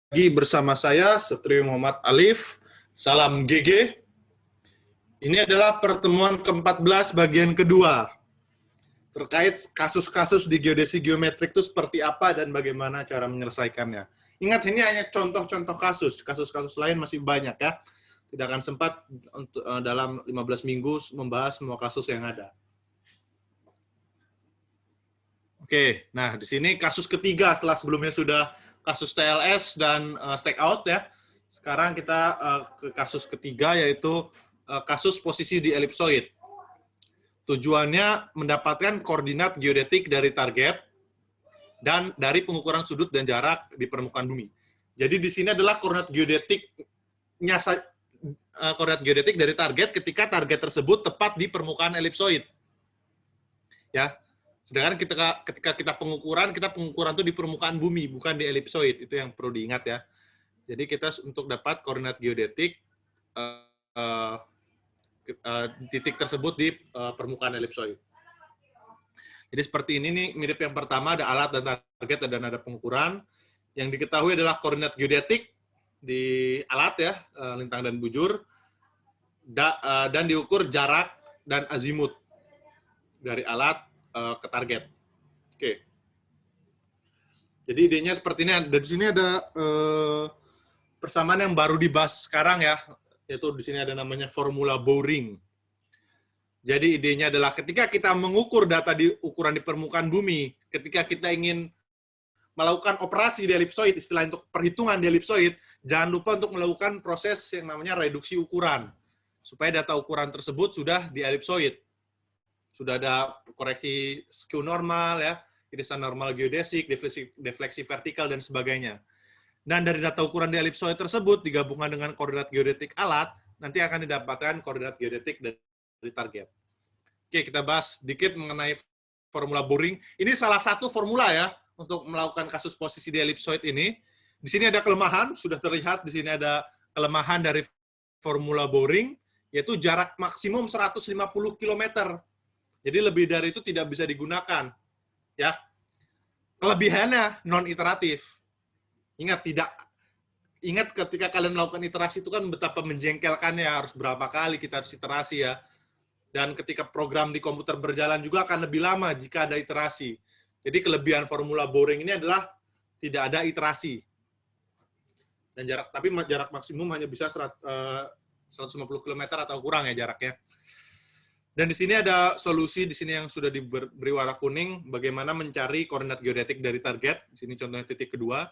lagi bersama saya, Setrio Muhammad Alif. Salam GG. Ini adalah pertemuan ke-14 bagian kedua. Terkait kasus-kasus di geodesi geometrik itu seperti apa dan bagaimana cara menyelesaikannya. Ingat, ini hanya contoh-contoh kasus. Kasus-kasus lain masih banyak ya. Tidak akan sempat untuk dalam 15 minggu membahas semua kasus yang ada. Oke, nah di sini kasus ketiga setelah sebelumnya sudah kasus TLS dan stake out ya. Sekarang kita ke kasus ketiga yaitu kasus posisi di elipsoid. Tujuannya mendapatkan koordinat geodetik dari target dan dari pengukuran sudut dan jarak di permukaan bumi. Jadi di sini adalah koordinat geodetik dari target ketika target tersebut tepat di permukaan elipsoid. Ya. Sedangkan ketika kita pengukuran itu di permukaan bumi, bukan di elipsoid. Itu yang perlu diingat ya. Jadi kita untuk dapat koordinat geodetik titik tersebut di permukaan elipsoid. Jadi seperti ini nih, mirip yang pertama, ada alat dan target dan ada pengukuran. Yang diketahui adalah koordinat geodetik di alat ya, lintang dan bujur, dan diukur jarak dan azimut dari alat ke target. Oke. Jadi idenya seperti ini. Dan di sini ada persamaan yang baru dibahas sekarang ya, yaitu di sini ada namanya formula Boring. Jadi idenya adalah ketika kita mengukur data di ukuran di permukaan bumi, ketika kita ingin melakukan operasi di elipsoid, istilah untuk perhitungan di elipsoid, jangan lupa untuk melakukan proses yang namanya reduksi ukuran, supaya data ukuran tersebut sudah di elipsoid. Sudah ada koreksi skew normal, ya, irisan normal geodesik, defleksi vertikal, dan sebagainya. Dan dari data ukuran di elipsoid tersebut, digabungkan dengan koordinat geodetik alat, nanti akan didapatkan koordinat geodetik dari target. Oke, kita bahas sedikit mengenai formula Boring. Ini salah satu formula ya, untuk melakukan kasus posisi di elipsoid ini. Di sini ada kelemahan, sudah terlihat di sini ada kelemahan dari formula Boring, yaitu jarak maksimum 150 km. Jadi lebih dari itu tidak bisa digunakan. Ya. Kelebihannya non-iteratif. Ingat ketika kalian melakukan iterasi itu kan betapa menjengkelkannya, harus berapa kali kita harus iterasi ya. Dan ketika program di komputer berjalan juga akan lebih lama jika ada iterasi. Jadi kelebihan formula Boring ini adalah tidak ada iterasi. Dan jarak maksimum hanya bisa 150 km atau kurang ya jaraknya. Dan di sini ada solusi di sini yang sudah diberi warna kuning, bagaimana mencari koordinat geodetik dari target. Di sini contohnya titik kedua,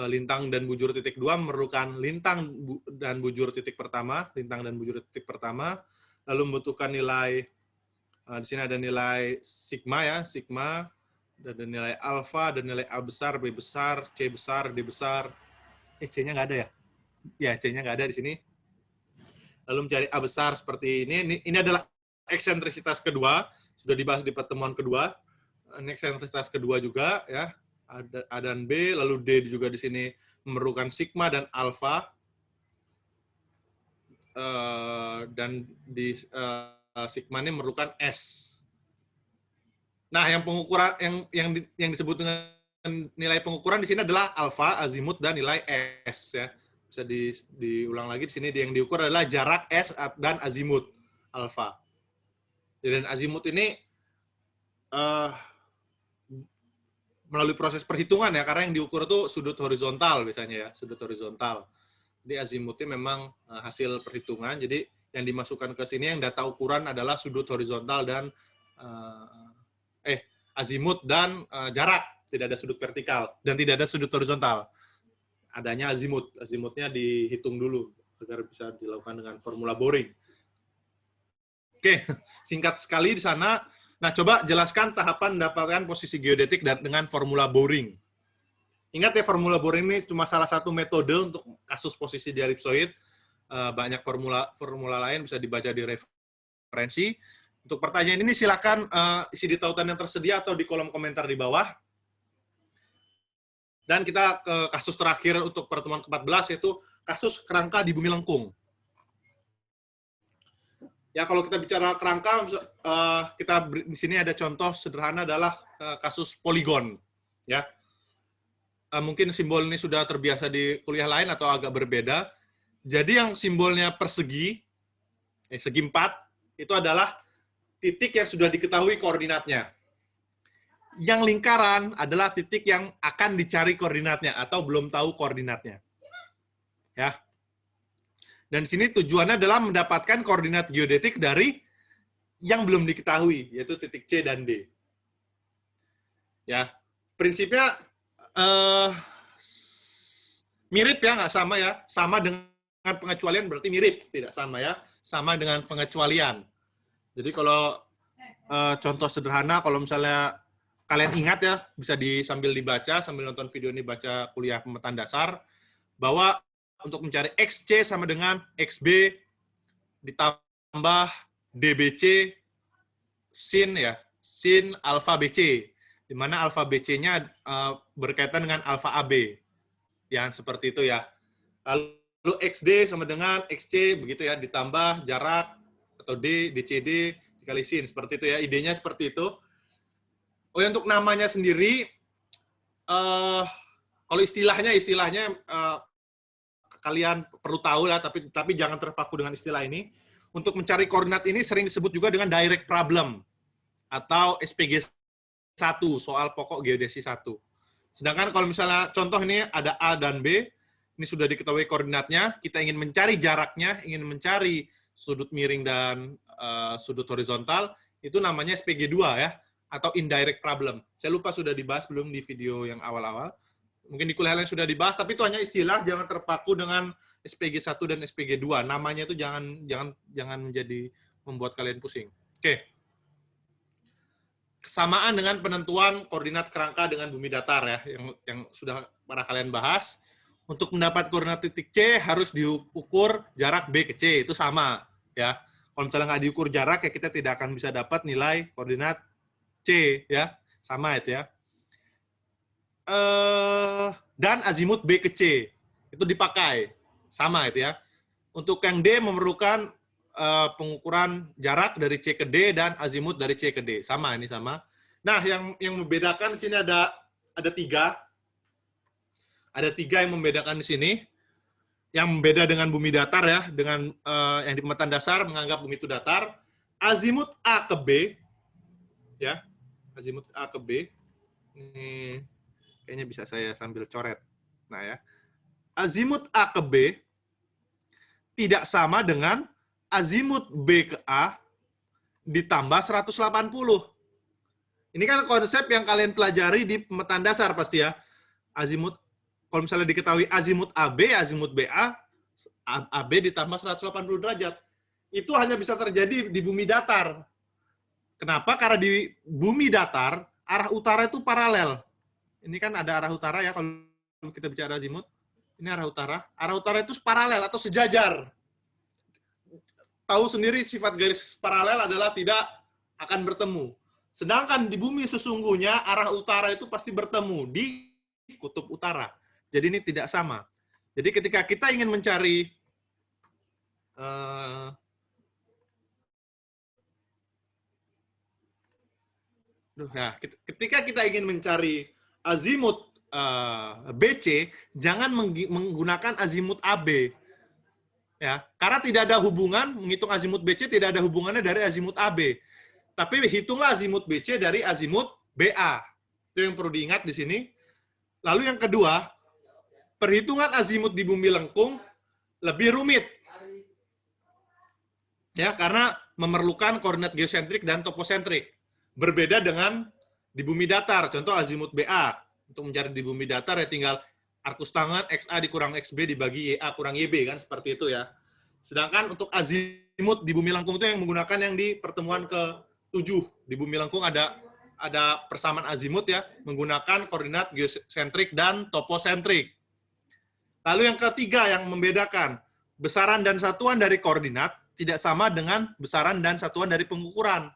lintang dan bujur titik 2 memerlukan lintang dan bujur titik pertama, lalu membutuhkan nilai, di sini ada nilai sigma ya, sigma, dan ada nilai alfa, dan nilai A besar, B besar, C besar, D besar. C-nya nggak ada ya? Ya, C-nya nggak ada di sini. Lalu mencari A besar seperti ini. Ini adalah eksentrisitas kedua, sudah dibahas di pertemuan kedua. Ini eksentrisitas kedua juga ya, ada A dan B, lalu D juga di sini memerlukan sigma dan alfa, dan di sigma ini memerlukan S. Nah, yang pengukuran yang disebut dengan nilai pengukuran di sini adalah alfa, azimut, dan nilai S ya. Bisa diulang lagi di sini, yang diukur adalah jarak S dan azimut alfa. Dan azimut ini melalui proses perhitungan ya, karena yang diukur itu sudut horizontal biasanya ya, sudut horizontal. Jadi azimutnya memang hasil perhitungan. Jadi yang dimasukkan ke sini yang data ukuran adalah sudut horizontal dan azimut dan jarak, tidak ada sudut vertikal dan tidak ada sudut horizontal. Adanya azimut. Azimutnya dihitung dulu agar bisa dilakukan dengan formula Boring. Oke, singkat sekali di sana. Nah, coba jelaskan tahapan mendapatkan posisi geodetik dengan formula Boring. Ingat ya, formula Boring ini cuma salah satu metode untuk kasus posisi di elipsoid. Banyak formula lain bisa dibaca di referensi. Untuk pertanyaan ini silakan isi di tautan yang tersedia atau di kolom komentar di bawah. Dan kita ke kasus terakhir untuk pertemuan ke-14, yaitu kasus kerangka di bumi lengkung. Ya, kalau kita bicara kerangka, kita di sini ada contoh sederhana adalah kasus poligon. Ya, mungkin simbol ini sudah terbiasa di kuliah lain atau agak berbeda. Jadi yang simbolnya persegi, segi 4, itu adalah titik yang sudah diketahui koordinatnya. Yang lingkaran adalah titik yang akan dicari koordinatnya atau belum tahu koordinatnya. Ya. Dan di sini tujuannya adalah mendapatkan koordinat geodetik dari yang belum diketahui, yaitu titik C dan D. Ya, prinsipnya mirip ya, nggak sama ya. Sama dengan pengecualian berarti mirip, tidak sama ya. Sama dengan pengecualian. Jadi kalau contoh sederhana, kalau misalnya kalian ingat ya, bisa sambil dibaca, sambil nonton video ini baca kuliah pemetaan dasar, bahwa untuk mencari XC sama dengan XB ditambah DBC sin ya, sin alfa BC, di mana alfa BC-nya berkaitan dengan alfa AB. Ya, seperti itu ya. Lalu XD sama dengan XC, begitu ya, ditambah jarak atau D, DCD, dikali sin, seperti itu ya. Idenya seperti itu. Oh, untuk namanya sendiri, kalau istilahnya kalian perlu tahu lah, tapi jangan terpaku dengan istilah ini. Untuk mencari koordinat ini sering disebut juga dengan direct problem atau SPG 1, soal pokok geodesi 1. Sedangkan kalau misalnya contoh ini ada A dan B, ini sudah diketahui koordinatnya, kita ingin mencari jaraknya, ingin mencari sudut miring dan sudut horizontal, itu namanya SPG 2 ya, atau indirect problem. Saya lupa sudah dibahas belum di video yang awal-awal. Mungkin di kuliah lain sudah dibahas, tapi itu hanya istilah, jangan terpaku dengan SPG 1 dan SPG 2. Namanya itu jangan menjadi membuat kalian pusing. Oke. Kesamaan dengan penentuan koordinat kerangka dengan bumi datar ya, yang sudah pernah kalian bahas. Untuk mendapat koordinat titik C harus diukur jarak B ke C, itu sama ya. Kalau misalnya nggak diukur jarak ya kita tidak akan bisa dapat nilai koordinat C ya, sama itu ya. Dan azimut B ke C itu dipakai, sama itu ya. Untuk yang D memerlukan pengukuran jarak dari C ke D dan azimut dari C ke D, sama ini sama. Nah, yang membedakan di sini ada 3. Ada 3 yang membedakan di sini. Yang beda dengan bumi datar ya, dengan yang di pemetaan dasar menganggap bumi itu datar. Azimut A ke B, ya, azimut A ke B. Ini kayaknya bisa saya sambil coret. Nah ya, azimut A ke B tidak sama dengan azimut B ke A ditambah 180. Ini kan konsep yang kalian pelajari di pemetaan dasar pasti ya. Azimut, kalau misalnya diketahui azimut AB, azimut BA, AB ditambah 180 derajat. Itu hanya bisa terjadi di bumi datar. Kenapa? Karena di bumi datar, arah utara itu paralel. Ini kan ada arah utara ya, kalau kita bicara azimut. Ini arah utara. Arah utara itu paralel atau sejajar. Tahu sendiri sifat garis paralel adalah tidak akan bertemu. Sedangkan di bumi sesungguhnya arah utara itu pasti bertemu di kutub utara. Jadi ini tidak sama. Jadi ketika kita ingin mencari ketika kita ingin mencari azimut BC, jangan menggunakan azimut AB. Ya, karena tidak ada hubungan, menghitung azimut BC tidak ada hubungannya dari azimut AB. Tapi hitunglah azimut BC dari azimut BA. Itu yang perlu diingat di sini. Lalu yang kedua, perhitungan azimut di bumi lengkung lebih rumit. Ya, karena memerlukan koordinat geosentrik dan toposentrik. Berbeda dengan di bumi datar, contoh azimut BA. Untuk mencari di bumi datar ya tinggal arkus tangan XA dikurang XB dibagi YA kurang YB, kan seperti itu ya. Sedangkan untuk azimut di bumi lengkung itu yang menggunakan yang di pertemuan ke-7. Di bumi lengkung ada persamaan azimut ya, menggunakan koordinat geosentrik dan toposentrik. Lalu yang ketiga yang membedakan, besaran dan satuan dari koordinat tidak sama dengan besaran dan satuan dari pengukuran.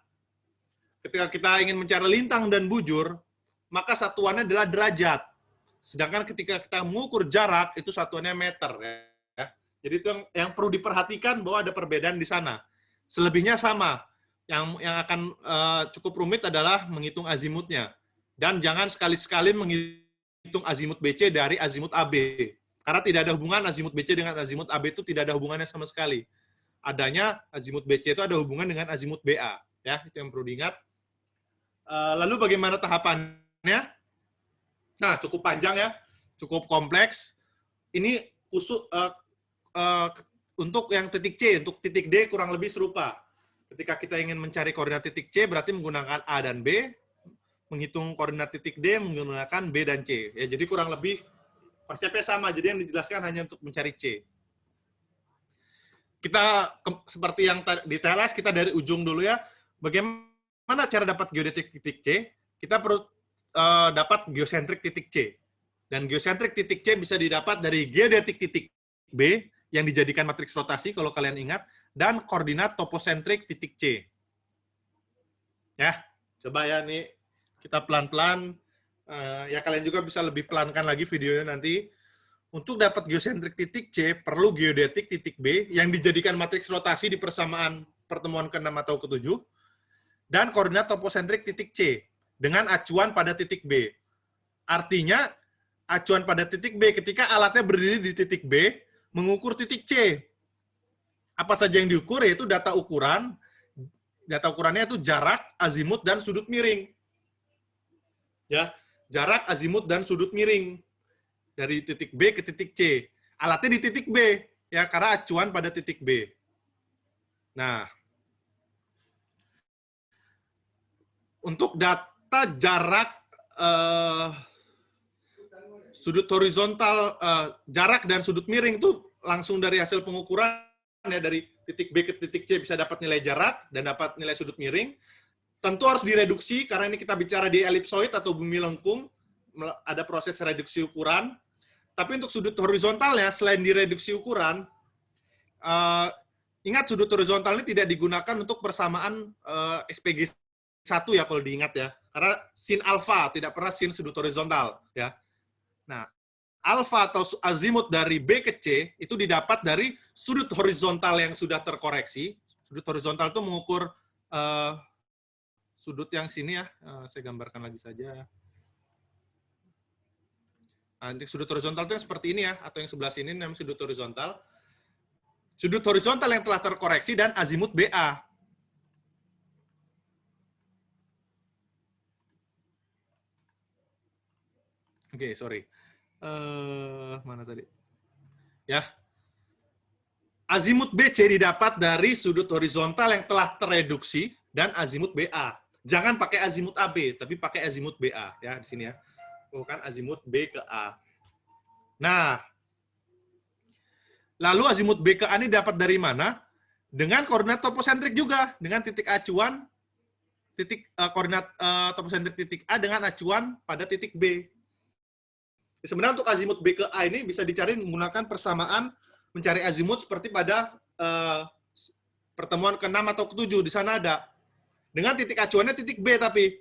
Ketika kita ingin mencari lintang dan bujur, maka satuannya adalah derajat. Sedangkan ketika kita mengukur jarak, itu satuannya meter. Ya. Jadi itu yang perlu diperhatikan bahwa ada perbedaan di sana. Selebihnya sama. Yang akan cukup rumit adalah menghitung azimutnya. Dan jangan sekali-sekali menghitung menghitung azimut BC dari azimut AB. Karena tidak ada hubungan azimut BC dengan azimut AB itu tidak ada hubungannya sama sekali. Adanya azimut BC itu ada hubungan dengan azimut BA. Ya, itu yang perlu diingat. Lalu bagaimana tahapannya? Nah, cukup panjang ya, cukup kompleks. Ini khusus untuk yang titik C, untuk titik D kurang lebih serupa. Ketika kita ingin mencari koordinat titik C, berarti menggunakan A dan B. Menghitung koordinat titik D menggunakan B dan C. Ya, jadi kurang lebih konsepnya sama. Jadi yang dijelaskan hanya untuk mencari C. Kita seperti yang di TLS, kita dari ujung dulu ya. Bagaimana cara dapat geodetik titik C? Kita perlu dapat geosentrik titik C. Dan geosentrik titik C bisa didapat dari geodetik titik B yang dijadikan matriks rotasi, kalau kalian ingat, dan koordinat toposentrik titik C. Ya, coba ya nih, kita pelan-pelan, ya kalian juga bisa lebih pelankan lagi videonya nanti. Untuk dapat geosentrik titik C, perlu geodetik titik B yang dijadikan matriks rotasi di persamaan pertemuan ke-6 atau ke-7, dan koordinat toposentrik titik C dengan acuan pada titik B. Artinya, acuan pada titik B ketika alatnya berdiri di titik B, mengukur titik C. Apa saja yang diukur, yaitu data ukuran. Data ukurannya itu jarak, azimut, dan sudut miring. Ya, jarak, azimut, dan sudut miring. Dari titik B ke titik C. Alatnya di titik B, ya, karena acuan pada titik B. Nah, untuk data jarak sudut horizontal, jarak dan sudut miring itu langsung dari hasil pengukuran ya, dari titik B ke titik C bisa dapat nilai jarak dan dapat nilai sudut miring. Tentu harus direduksi karena ini kita bicara di elipsoid atau bumi lengkung, ada proses reduksi ukuran. Tapi untuk sudut horizontalnya selain direduksi ukuran, ingat sudut horizontal ini tidak digunakan untuk persamaan SPG 1 ya kalau diingat ya. Karena sin alfa tidak pernah sin sudut horizontal ya. Nah, alfa atau azimut dari B ke C itu didapat dari sudut horizontal yang sudah terkoreksi. Sudut horizontal itu mengukur sudut yang sini ya. Saya gambarkan lagi saja. Nah, sudut horizontal itu yang seperti ini ya, atau yang sebelah sini namanya sudut horizontal. Sudut horizontal yang telah terkoreksi dan azimut BA. Oke, sorry. Mana tadi? Ya. Azimut BC didapat dari sudut horizontal yang telah tereduksi dan azimut BA. Jangan pakai azimut AB, tapi pakai azimut BA ya di sini ya. Bukan azimut B ke A. Nah, lalu azimut B ke A ini dapat dari mana? Dengan koordinat toposentrik juga, dengan titik acuan, koordinat toposentrik titik A dengan acuan pada titik B. Sebenarnya untuk azimut B ke A ini bisa dicari menggunakan persamaan mencari azimut seperti pada pertemuan ke-6 atau ke-7. Di sana ada. Dengan titik acuannya titik B tapi.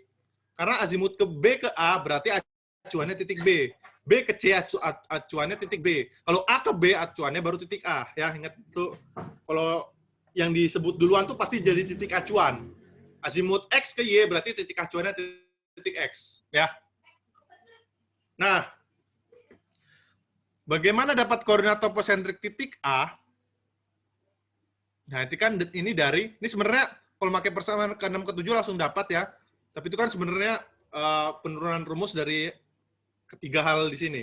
Karena azimut ke B ke A berarti acuannya titik B. B ke C acuannya titik B. Kalau A ke B acuannya baru titik A. Ya, ingat itu. Kalau yang disebut duluan tuh pasti jadi titik acuan. Azimut X ke Y berarti titik acuannya titik X. Ya. Nah, bagaimana dapat koordinat toposentrik titik A? Nah, itu kan ini sebenarnya kalau pakai persamaan ke-6 ke-7 langsung dapat ya. Tapi itu kan sebenarnya penurunan rumus dari ketiga hal di sini.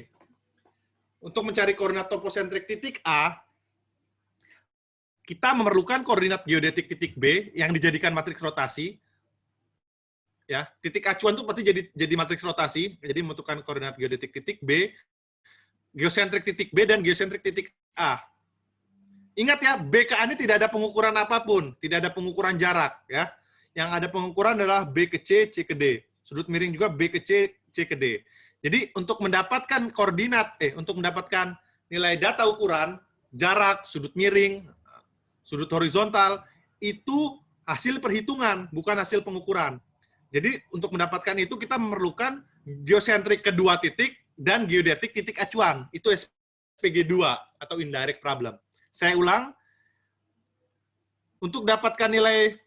Untuk mencari koordinat toposentrik titik A, kita memerlukan koordinat geodetik titik B yang dijadikan matriks rotasi. Ya, titik acuan itu pasti jadi matriks rotasi, jadi membentukkan koordinat geodetik titik B, geosentrik titik B dan geosentrik titik A. Ingat ya, B ke A ini tidak ada pengukuran apapun, tidak ada pengukuran jarak ya. Yang ada pengukuran adalah B ke C, C ke D. Sudut miring juga B ke C, C ke D. Jadi untuk mendapatkan koordinat, untuk mendapatkan nilai data ukuran, jarak, sudut miring, sudut horizontal, itu hasil perhitungan, bukan hasil pengukuran. Jadi untuk mendapatkan itu kita memerlukan geosentrik kedua titik dan geodetik titik acuan. Itu SPG 2 atau indirect problem. Saya ulang, untuk dapatkan nilai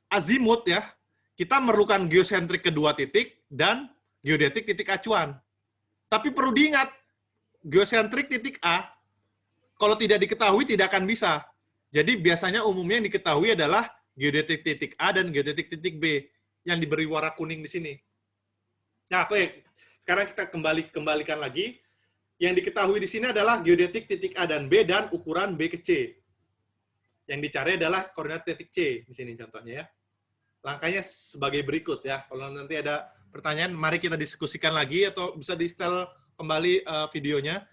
azimut ya, kita memerlukan geosentrik kedua titik dan geodetik titik acuan. Tapi perlu diingat, geosentrik titik A, kalau tidak diketahui tidak akan bisa. Jadi biasanya umumnya yang diketahui adalah geodetik titik A dan geodetik titik B yang diberi warna kuning di sini. Nah, oke. Sekarang kita kembalikan lagi. Yang diketahui di sini adalah geodetik titik A dan B dan ukuran B ke C. Yang dicari adalah koordinat titik C di sini contohnya ya. Langkahnya sebagai berikut ya. Kalau nanti ada pertanyaan, mari kita diskusikan lagi atau bisa di-setel kembali videonya.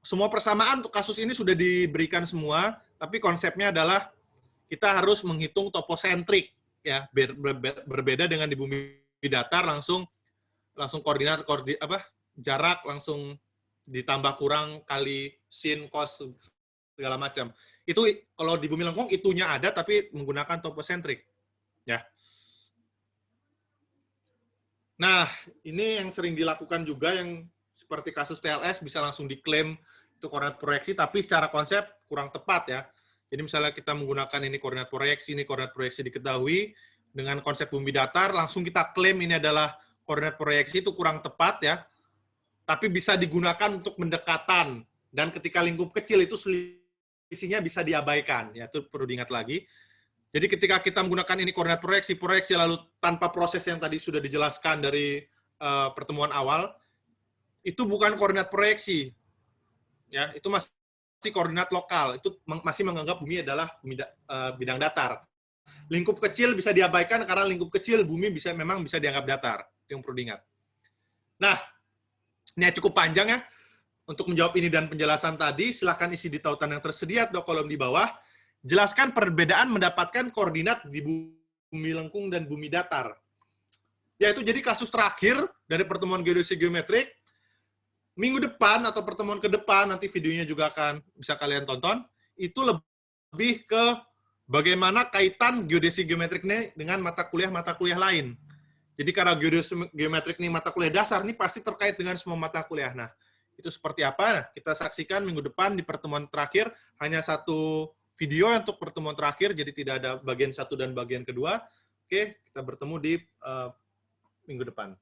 Semua persamaan untuk kasus ini sudah diberikan semua, tapi konsepnya adalah kita harus menghitung toposentrik ya, berbeda dengan di bumi datar langsung koordinat jarak langsung ditambah kurang kali sin cos segala macam. Itu kalau di bumi lengkung itunya ada tapi menggunakan toposentrik ya. Nah, ini yang sering dilakukan juga yang seperti kasus TLS bisa langsung diklaim itu koordinat proyeksi, tapi secara konsep kurang tepat ya. Jadi misalnya kita menggunakan ini koordinat proyeksi diketahui, dengan konsep bumi datar, langsung kita klaim ini adalah koordinat proyeksi, itu kurang tepat ya. Tapi bisa digunakan untuk mendekatan, dan ketika lingkup kecil itu selisihnya bisa diabaikan, ya itu perlu diingat lagi. Jadi ketika kita menggunakan ini koordinat proyeksi lalu tanpa proses yang tadi sudah dijelaskan dari pertemuan awal, itu bukan koordinat proyeksi, ya itu masih koordinat lokal, itu masih menganggap bumi adalah bidang datar. Lingkup kecil bisa diabaikan karena lingkup kecil bumi memang bisa dianggap datar, itu yang perlu diingat. Nah, ini cukup panjang ya. Untuk menjawab ini dan penjelasan tadi, silahkan isi di tautan yang tersedia atau kolom di bawah. Jelaskan perbedaan mendapatkan koordinat di bumi lengkung dan bumi datar. Ya, itu jadi kasus terakhir dari pertemuan geodesi geometrik. Minggu depan atau pertemuan ke depan, nanti videonya juga akan bisa kalian tonton, itu lebih ke bagaimana kaitan geodesi geometrik ini dengan mata kuliah lain. Jadi karena geodesi geometrik ini mata kuliah dasar, ini pasti terkait dengan semua mata kuliah. Nah, itu seperti apa? Kita saksikan minggu depan di pertemuan terakhir, hanya satu video untuk pertemuan terakhir, jadi tidak ada bagian 1 dan bagian kedua. Oke, kita bertemu di minggu depan.